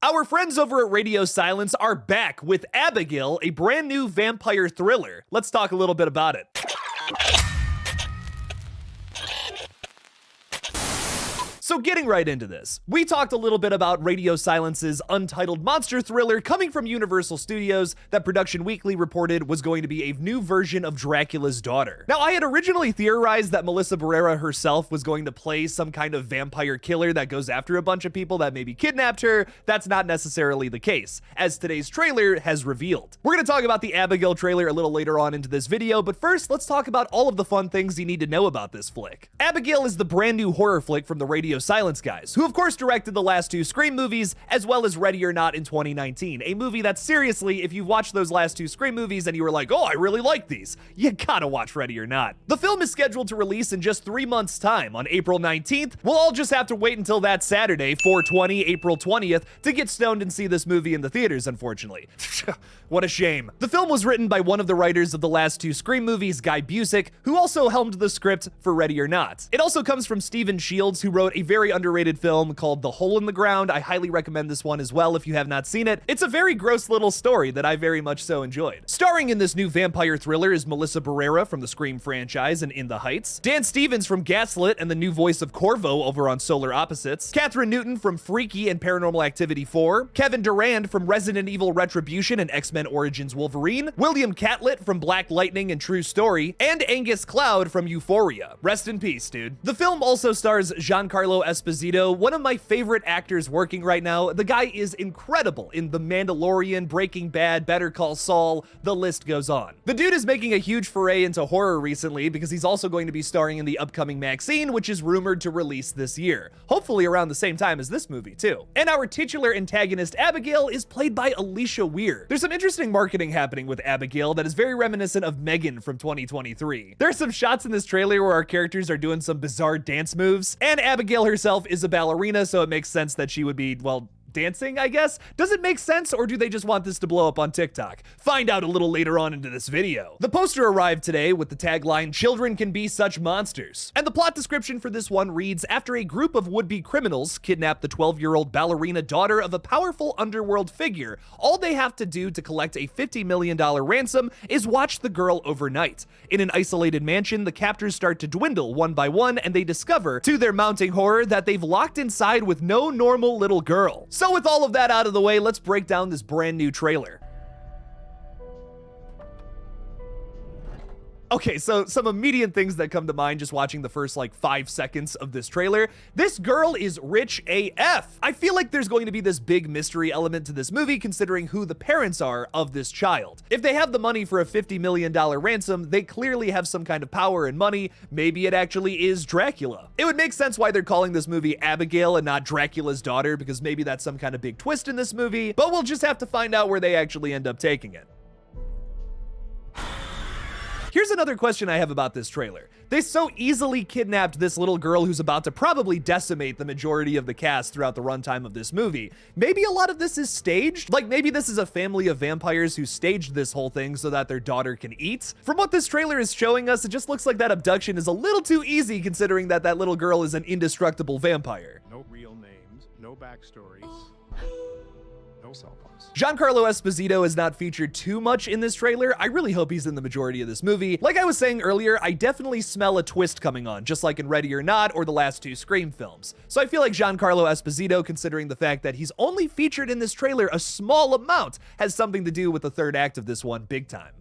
Our friends over at Radio Silence are back with Abigail, a brand new vampire thriller. Let's talk a little bit about it. So getting right into this, we talked a little bit about Radio Silence's untitled monster thriller coming from Universal Studios that Production Weekly reported was going to be a new version of Dracula's daughter. Now, I had originally theorized that Melissa Barrera herself was going to play some kind of vampire killer that goes after a bunch of people that maybe kidnapped her. That's not necessarily the case, as today's trailer has revealed. We're going to talk about the Abigail trailer a little later on into this video, but first, let's talk about all of the fun things you need to know about this flick. Abigail is the brand new horror flick from the Radio Silence guys, who of course directed the last two Scream movies, as well as Ready or Not in 2019, a movie that seriously, if you've watched those last two Scream movies and you were like, oh, I really like these, you gotta watch Ready or Not. The film is scheduled to release in just 3 months' time on April 19th. We'll all just have to wait until that Saturday, 4/20, April 20th, to get stoned and see this movie in the theaters, unfortunately. What a shame. The film was written by one of the writers of the last two Scream movies, Guy Busick, who also helmed the script for Ready or Not. It also comes from Stephen Shields, who wrote a very underrated film called The Hole in the Ground. I highly recommend this one as well if you have not seen it. It's a very gross little story that I very much so enjoyed. Starring in this new vampire thriller is Melissa Barrera from the Scream franchise and In the Heights, Dan Stevens from Gaslit and the new voice of Corvo over on Solar Opposites, Catherine Newton from Freaky and Paranormal Activity 4, Kevin Durand from Resident Evil Retribution and X-Men Origins Wolverine, William Catlett from Black Lightning and True Story, and Angus Cloud from Euphoria. Rest in peace, dude. The film also stars Giancarlo Esposito, one of my favorite actors working right now. The guy is incredible in The Mandalorian, Breaking Bad, Better Call Saul, the list goes on. The dude is making a huge foray into horror recently because he's also going to be starring in the upcoming Maxine, which is rumored to release this year. Hopefully around the same time as this movie too. And our titular antagonist Abigail is played by Alicia Weir. There's some interesting marketing happening with Abigail that is very reminiscent of Megan from 2023. There are some shots in this trailer where our characters are doing some bizarre dance moves, and Abigail herself is a ballerina, so it makes sense that she would be, well, dancing, I guess? Does it make sense, or do they just want this to blow up on TikTok? Find out a little later on into this video. The poster arrived today with the tagline, "Children can be such monsters." And the plot description for this one reads, after a group of would-be criminals kidnap the 12-year-old ballerina daughter of a powerful underworld figure, all they have to do to collect a $50 million ransom is watch the girl overnight. In an isolated mansion, the captors start to dwindle one by one, and they discover, to their mounting horror, that they've locked inside with no normal little girl. So with all of that out of the way, let's break down this brand new trailer. Okay, so some immediate things that come to mind just watching the first like 5 seconds of this trailer. This girl is rich AF. I feel like there's going to be this big mystery element to this movie considering who the parents are of this child. If they have the money for a $50 million ransom, they clearly have some kind of power and money. Maybe it actually is Dracula. It would make sense why they're calling this movie Abigail and not Dracula's daughter, because maybe that's some kind of big twist in this movie, but we'll just have to find out where they actually end up taking it. Here's another question I have about this trailer. They so easily kidnapped this little girl who's about to probably decimate the majority of the cast throughout the runtime of this movie. Maybe a lot of this is staged? Like maybe this is a family of vampires who staged this whole thing so that their daughter can eat? From what this trailer is showing us, it just looks like that abduction is a little too easy considering that that little girl is an indestructible vampire. No real names, no backstories, no cell phones. Giancarlo Esposito is not featured too much in this trailer. I really hope he's in the majority of this movie. Like I was saying earlier, I definitely smell a twist coming on, just like in Ready or Not or the last two Scream films. So I feel like Giancarlo Esposito, considering the fact that he's only featured in this trailer a small amount, has something to do with the third act of this one big time.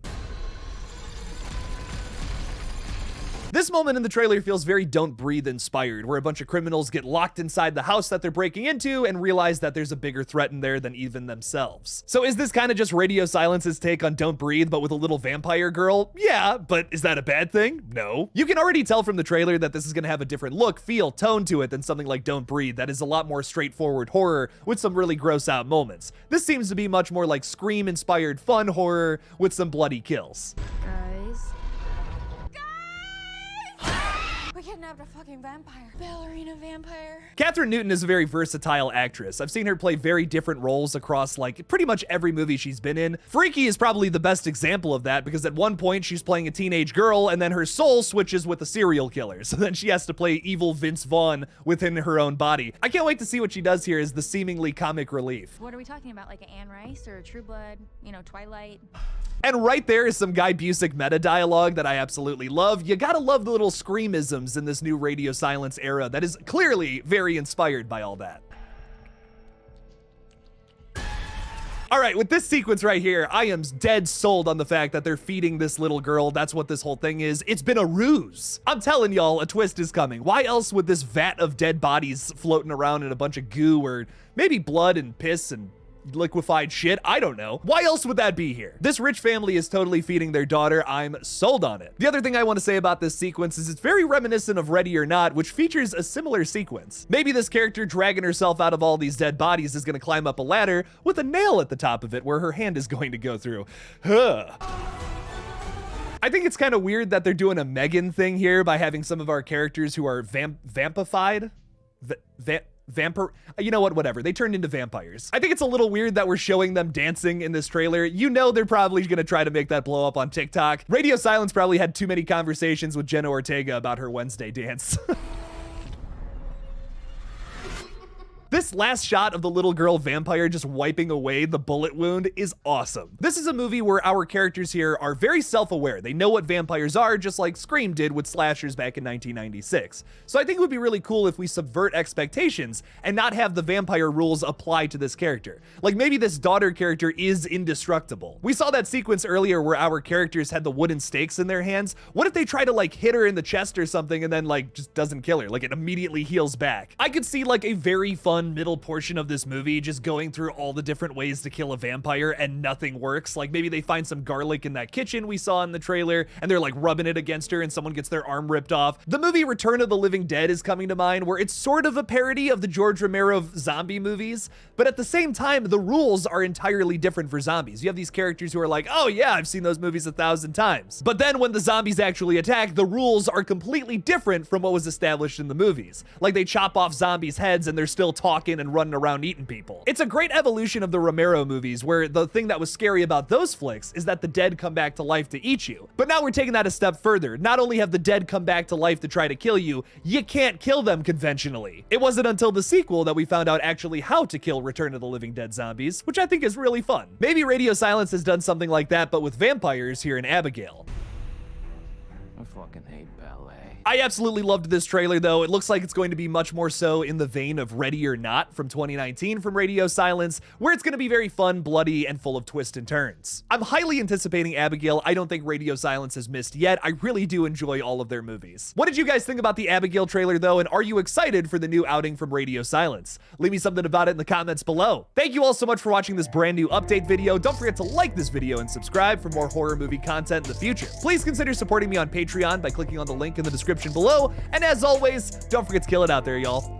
This moment in the trailer feels very Don't Breathe inspired, where a bunch of criminals get locked inside the house that they're breaking into and realize that there's a bigger threat in there than even themselves. So is this kind of just Radio Silence's take on Don't Breathe, but with a little vampire girl? Yeah, but is that a bad thing? No. You can already tell from the trailer that this is gonna have a different look, feel, tone to it than something like Don't Breathe that is a lot more straightforward horror with some really gross out moments. This seems to be much more like Scream-inspired fun horror with some bloody kills. Guys. We're kidnapped a fucking vampire. Ballerina vampire. Catherine Newton is a very versatile actress. I've seen her play very different roles across like pretty much every movie she's been in. Freaky is probably the best example of that because at one point she's playing a teenage girl and then her soul switches with a serial killer. So then she has to play evil Vince Vaughn within her own body. I can't wait to see what she does here as the seemingly comic relief. What are we talking about? Like an Anne Rice or a True Blood? You know, Twilight? And right there is some Guy Busick meta dialogue that I absolutely love. You gotta love the little screamisms in this new radio silence era that is clearly very inspired by all that. All right, with this sequence right here, I am dead sold on the fact that they're feeding this little girl. That's what this whole thing is. It's been a ruse. I'm telling y'all, a twist is coming. Why else would this vat of dead bodies floating around in a bunch of goo or maybe blood and piss and liquefied shit? I don't know. Why else would that be here? This rich family is totally feeding their daughter. I'm sold on it. The other thing I want to say about this sequence is it's very reminiscent of Ready or Not, which features a similar sequence. Maybe this character dragging herself out of all these dead bodies is going to climb up a ladder with a nail at the top of it where her hand is going to go through. Huh. I think it's kind of weird that they're doing a Megan thing here by having some of our characters who are vampified. You know what, whatever. They turned into vampires. I think it's a little weird that we're showing them dancing in this trailer. You know they're probably gonna try to make that blow up on TikTok. Radio Silence probably had too many conversations with Jenna Ortega about her Wednesday dance. This last shot of the little girl vampire just wiping away the bullet wound is awesome. This is a movie where our characters here are very self-aware. They know what vampires are, just like Scream did with slashers back in 1996. So I think it would be really cool if we subvert expectations and not have the vampire rules apply to this character. Like maybe this daughter character is indestructible. We saw that sequence earlier where our characters had the wooden stakes in their hands. What if they try to like hit her in the chest or something and then like just doesn't kill her? Like it immediately heals back. I could see like a very fun middle portion of this movie just going through all the different ways to kill a vampire and nothing works. Like maybe they find some garlic in that kitchen we saw in the trailer and they're like rubbing it against her and someone gets their arm ripped off. The movie Return of the Living Dead is coming to mind, where it's sort of a parody of the George Romero zombie movies, but at the same time the rules are entirely different for zombies. You have these characters who are like, oh yeah, I've seen those movies 1,000 times. But then when the zombies actually attack, the rules are completely different from what was established in the movies. Like they chop off zombies' heads and they're still talking and running around eating people. It's a great evolution of the Romero movies, where the thing that was scary about those flicks is that the dead come back to life to eat you. But now we're taking that a step further. Not only have the dead come back to life to try to kill you, you can't kill them conventionally. It wasn't until the sequel that we found out actually how to kill Return of the Living Dead zombies, which I think is really fun. Maybe Radio Silence has done something like that, but with vampires here in Abigail. I fucking hate ballet. I absolutely loved this trailer though. It looks like it's going to be much more so in the vein of Ready or Not from 2019 from Radio Silence, where it's going to be very fun, bloody, and full of twists and turns. I'm highly anticipating Abigail. I don't think Radio Silence has missed yet. I really do enjoy all of their movies. What did you guys think about the Abigail trailer though, and are you excited for the new outing from Radio Silence? Leave me something about it in the comments below. Thank you all so much for watching this brand new update video. Don't forget to like this video and subscribe for more horror movie content in the future. Please consider supporting me on Patreon by clicking on the link in the description below, and as always, don't forget to kill it out there, y'all.